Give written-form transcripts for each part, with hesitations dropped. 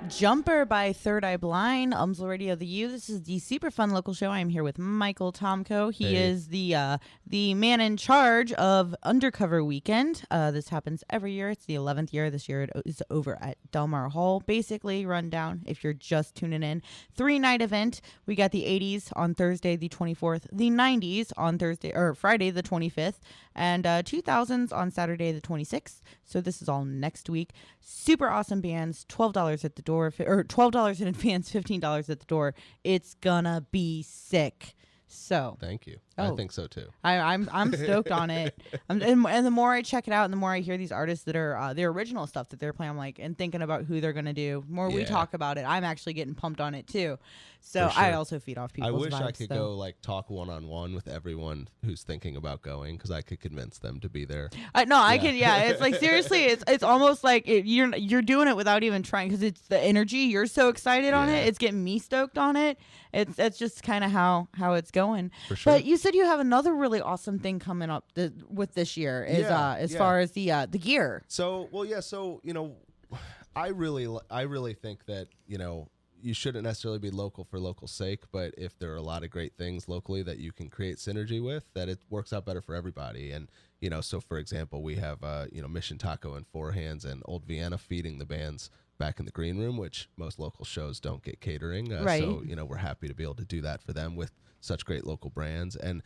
Jumper by Third Eye Blind, UMSL Radio the U. This is the Superfun local show. I'm here with Michael Tomko. He is the man in charge of Undercover Weekend. This happens every year. It's the 11th year. This year it is over at Delmar Hall. Basically, rundown if you're just tuning in. 3-night event. We got the 80s on Thursday the 24th, the 90s on Friday the 25th, and 2000s on Saturday the 26th. So this is all next week. Super awesome bands. $12 at the door, or $12 in advance, $15 at the door. It's gonna be sick. So thank you. I think so too. I'm stoked on it. And the more I check it out, and the more I hear these artists that are the original stuff that they're playing, I'm like, and thinking about who they're gonna do. The more we talk about it, I'm actually getting pumped on it too. So sure. I also feed off people's vibes. I wish I could go like talk one-on-one with everyone who's thinking about going, because I could convince them to be there. I can. Yeah, it's like seriously, it's almost like you're doing it without even trying, because it's the energy. You're so excited on it. It's getting me stoked on it. It's just kind of how it's going. For sure. But you said you have another really awesome thing coming up with this year as far as the gear. So I really think that you shouldn't necessarily be local for local's sake, but if there are a lot of great things locally that you can create synergy with, that it works out better for everybody. And so for example, we have Mission Taco and Four Hands and Old Vienna feeding the bands back in the green room, which most local shows don't get catering. Right. So we're happy to be able to do that for them with such great local brands. And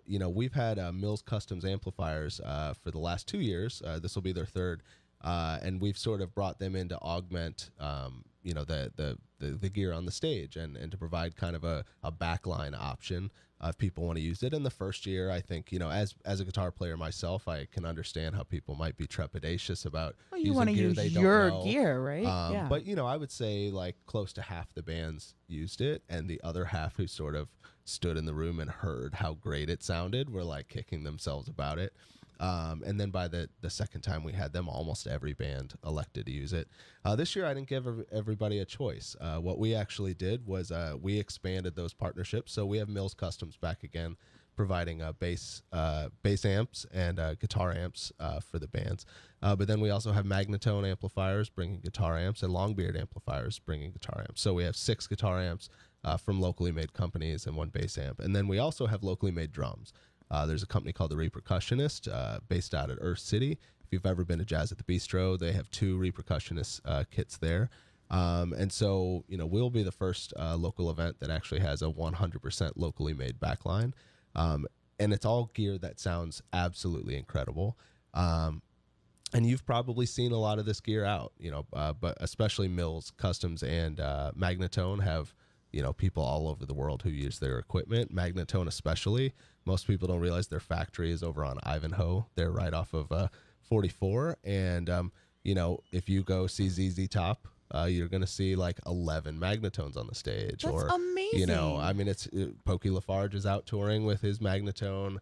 we've had Mills Customs amplifiers for the last 2 years. This will be their third, and we've sort of brought them in to augment the gear on the stage and to provide kind of a backline option if people want to use it. In the first year, I think, as a guitar player myself, I can understand how people might be trepidatious about using gear they don't know. Your gear, right? Yeah. But, I would say like close to half the bands used it, and the other half who sort of stood in the room and heard how great it sounded were like kicking themselves about it. And then by the second time we had them, almost every band elected to use it. This year, I didn't give everybody a choice. What we actually did was we expanded those partnerships. So we have Mills Customs back again, providing bass amps and guitar amps for the bands. But then we also have Magnatone amplifiers bringing guitar amps, and Longbeard amplifiers bringing guitar amps. So we have 6 guitar amps from locally made companies and 1 bass amp. And then we also have locally made drums. There's a company called The Repercussionist based out at Earth City. If you've ever been to Jazz at the Bistro, they have 2 Repercussionist kits there. And so, we'll be the first local event that actually has a 100% locally made backline. And it's all gear that sounds absolutely incredible. And you've probably seen a lot of this gear out, but especially Mills Customs and Magnatone have people all over the world who use their equipment. Magnatone especially. Most people don't realize their factory is over on Ivanhoe. They're right off of 44. And, if you go see ZZ Top, you're going to see like 11 Magnatones on the stage. That's amazing. It's Pokey Lafarge is out touring with his Magnatone.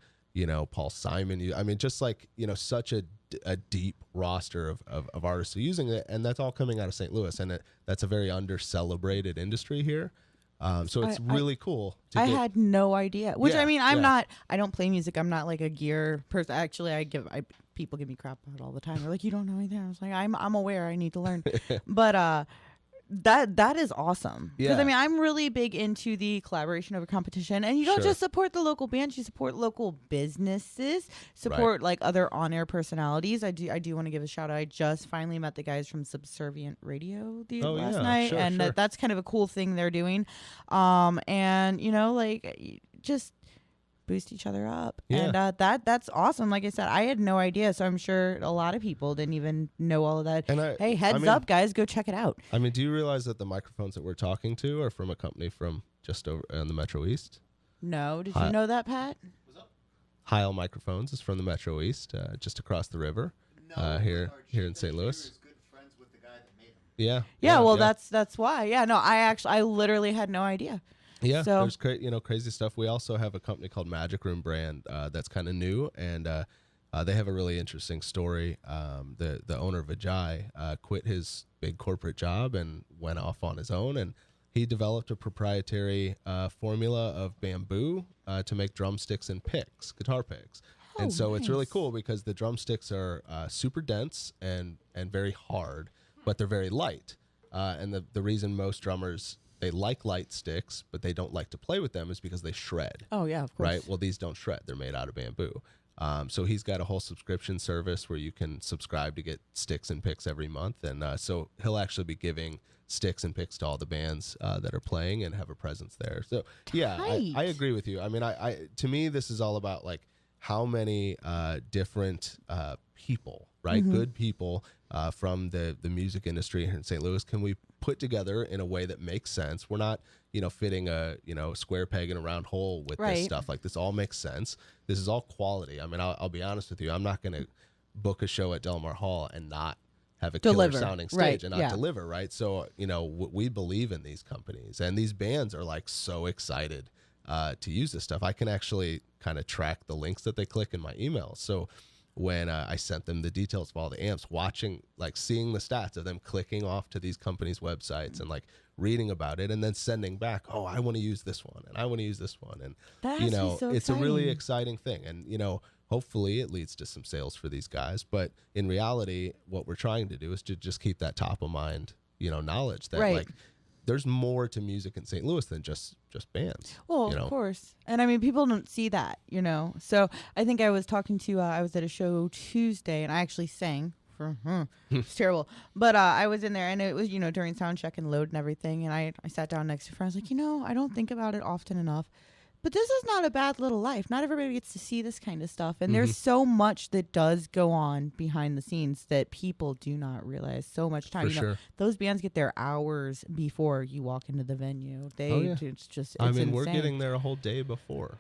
Paul Simon. Just like, such a deep roster of artists who are using it. And that's all coming out of St. Louis. And that's a very under-celebrated industry here. So it's really cool. I had no idea. Which I'm not. I don't play music. I'm not like a gear person. Actually, people give me crap about it all the time. They're like, "You don't know anything." I was like, "I'm aware. I need to learn." But that is awesome. Because I'm really big into the collaboration over competition, and you don't just support the local bands. You support local businesses. Support like other on-air personalities. I do want to give a shout out. I just finally met the guys from Subservient Radio last night, and that's kind of a cool thing they're doing. And just boost each other up. And that's awesome. Like I said, I had no idea, so I'm sure a lot of people didn't even know all of that. And hey, heads up, guys, go check it out. Do you realize that the microphones that we're talking to are from a company from just over on the Metro East? No. Did you know that, Pat? What's up? Heil Microphones is from the Metro East, just across the river. Here in St. Louis. Is good friends with the guy that made them. Yeah. That's why. Yeah, no, I literally had no idea. Yeah, so there's crazy stuff. We also have a company called Magic Room brand that's kind of new, and they have a really interesting story. The owner Vijay quit his big corporate job and went off on his own, and he developed a proprietary formula of bamboo to make drumsticks and picks, guitar picks. And so it's really cool because the drumsticks are super dense and very hard, but they're very light. And the reason most drummers, they like light sticks, but they don't like to play with them is because they shred. Oh, yeah, of course. Right? Well, these don't shred. They're made out of bamboo. So he's got a whole subscription service where you can subscribe to get sticks and picks every month. And so he'll actually be giving sticks and picks to all the bands that are playing and have a presence there. So, yeah, I agree with you. I mean, to me, this is all about, like, how many different people, right? Good people from the music industry here in St. Louis can we put together in a way that makes sense. We're not, fitting a, square peg in a round hole with this stuff. Like, this all makes sense. This is all quality. I mean, I'll be honest with you. I'm not going to book a show at Delmar Hall and not have a killer sounding stage and not deliver, right? So, we believe in these companies, and these bands are, like, so excited to use this stuff. I can actually kind of track the links that they click in my emails. So when I sent them the details of all the amps, seeing the stats of them clicking off to these companies' websites and, like, reading about it and then sending back, oh, I want to use this one and I want to use this one. And, it's a really exciting thing. And, hopefully it leads to some sales for these guys. But in reality, what we're trying to do is to just keep that top of mind, knowledge that, like, there's more to music in St. Louis than just bands. Well, of course. And I mean, people don't see that, So I think I was talking to, I was at a show Tuesday and I actually sang for, it's terrible. But I was in there and it was, during sound check and load and everything. And I sat down next to a friend. I was like, I don't think about it often enough. But this is not a bad little life. Not everybody gets to see this kind of stuff. And there's so much that does go on behind the scenes that people do not realize. So much time. For sure. Those bands get there hours before you walk into the venue. It's just, it's insane. We're getting there a whole day before,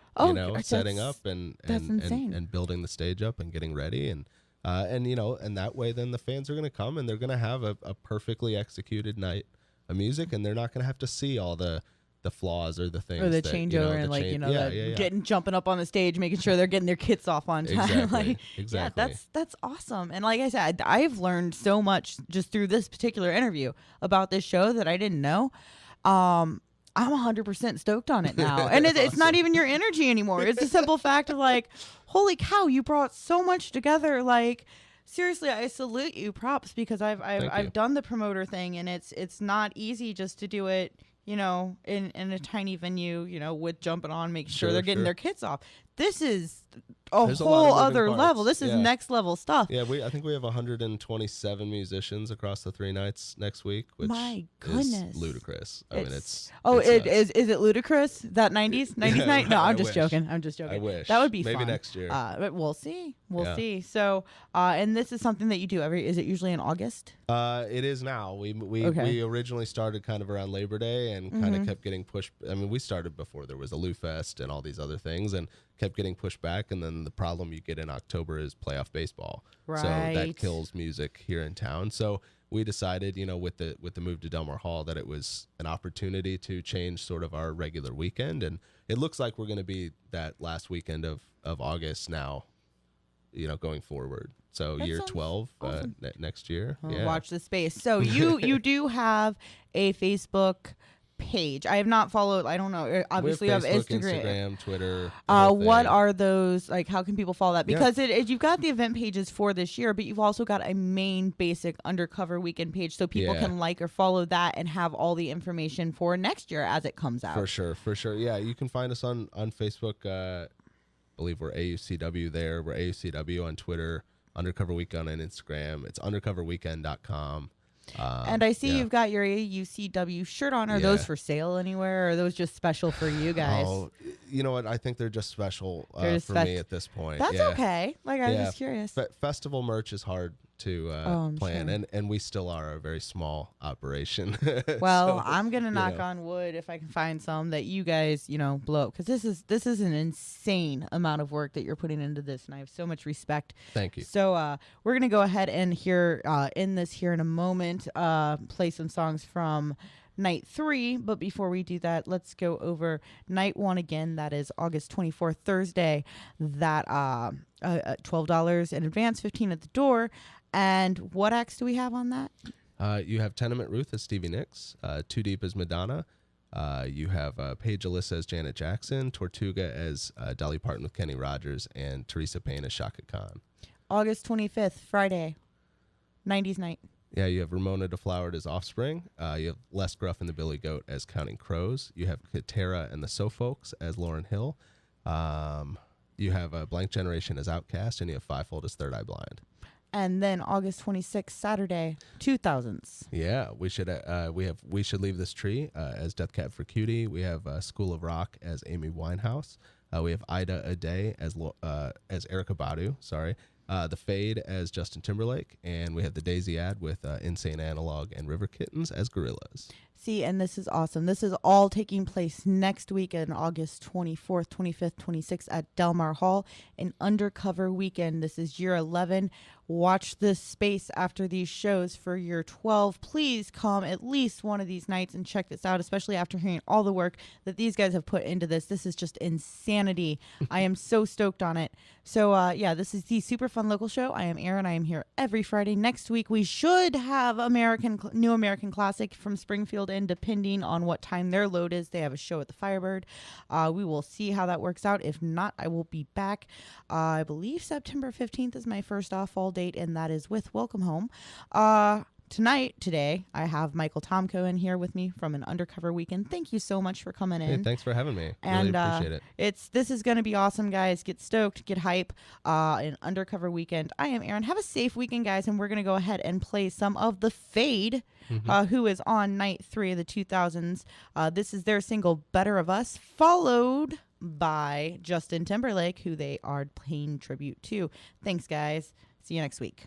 setting up and building the stage up and getting ready. And that way then the fans are going to come and they're going to have a perfectly executed night of music, and they're not going to have to see all the flaws or the things or the changeover and jumping up on the stage, making sure they're getting their kits off on time. Exactly. Yeah, that's awesome. And like I said, I've learned so much just through this particular interview about this show that I didn't know. I'm 100% stoked on it now. And it's awesome. not even your energy anymore. It's a simple fact of, like, holy cow, you brought so much together. Like, seriously, I salute you. Props, because I've done the promoter thing, and it's not easy just to do it, in a tiny venue, with jumping on, making sure they're getting their kits off. This is There's whole other level. This is next level stuff. Yeah, I think we have 127 musicians across the 3 nights next week, which my goodness, is ludicrous. I mean, it's is it ludicrous that 90s night? No, I'm just joking. I wish that would be maybe fun. Next year. But we'll see. We'll see. So, and this is something that you do is it usually in August? It is now. We originally started kind of around Labor Day and kind of kept getting pushed. I mean, we started before there was a Lou Fest and all these other things, and kept getting pushed back. And then the problem you get in October is playoff baseball. Right. So that kills music here in town. So we decided, with the move to Delmar Hall, that it was an opportunity to change sort of our regular weekend. And it looks like we're going to be that last weekend of August now, going forward. So that year 12 awesome. Next year. Watch the space. So you do have a Facebook page. I have not followed. I don't know. Obviously, you have Instagram, Twitter. What are those? Like, how can people follow that? Because you've got the event pages for this year, but you've also got a main basic undercover weekend page, so people can like or follow that and have all the information for next year as it comes out. For sure. Yeah, you can find us on Facebook. I believe we're AUCW there. We're AUCW on Twitter. Undercover Weekend on Instagram. It's undercoverweekend.com. And I see you've got your AUCW shirt on. Are those for sale anywhere, or are those just special for you guys? Oh, you know what? I think they're just special for me at this point. That's okay. Like, I'm just curious. Festival merch is hard to plan, sure. and we still are a very small operation. Well, so, I'm gonna knock on wood if I can find some that you guys blow up, because this is an insane amount of work that you're putting into this, and I have so much respect. Thank you. So we're gonna go ahead and end this here in a moment, play some songs from night 3, but before we do that, let's go over night 1 again. That is August 24th, Thursday. That $12 in advance, $15 at the door. And what acts do we have on that? You have Tenement Ruth as Stevie Nicks, Too Deep as Madonna. You have Paige Alyssa as Janet Jackson, Tortuga as Dolly Parton with Kenny Rogers, and Teresa Payne as Shaka Khan. August 25th, Friday, 90s night. Yeah, you have Ramona DeFlowered as Offspring. You have Les Gruff and the Billy Goat as Counting Crows. You have Katera and the So Folks as Lauryn Hill. You have Blank Generation as Outcast, and you have Fivefold as Third Eye Blind. And then August 26th, Saturday, 2000s. Yeah, we should Leave This Tree as Death Cab for Cutie. We have School of Rock as Amy Winehouse. We have Ida Ade as Erykah Badu. Sorry. The Fade as Justin Timberlake, and we have the Daisy Ad with Insane Analog and River Kittens as Gorillaz. See, and this is awesome. This is all taking place next week on August 24th, 25th, 26th at Del Mar Hall, an undercover weekend. This is year 11. Watch this space after these shows for year 12. Please come at least one of these nights and check this out, especially after hearing all the work that these guys have put into this. This is just insanity. I am so stoked on it. So, yeah, this is the Superfun Local Show. I am Erin. I am here every Friday. Next week, we should have New American Classic from Springfield in, depending on what time their load is. They have a show at the Firebird. We will see how that works out. If not, I will be back. I believe September 15th is my first fall date, and that is with Welcome Home. Today, I have Michael Tomko in here with me from an undercover weekend. Thank you so much for coming in. Hey, thanks for having me. And really appreciate it. This is going to be awesome, guys. Get stoked, get hype. An undercover weekend. I am Erin. Have a safe weekend, guys, and we're going to go ahead and play some of The Fade, who is on night 3 of the 2000s. This is their single Better of Us, followed by Justin Timberlake, who they are paying tribute to. Thanks, guys. See you next week.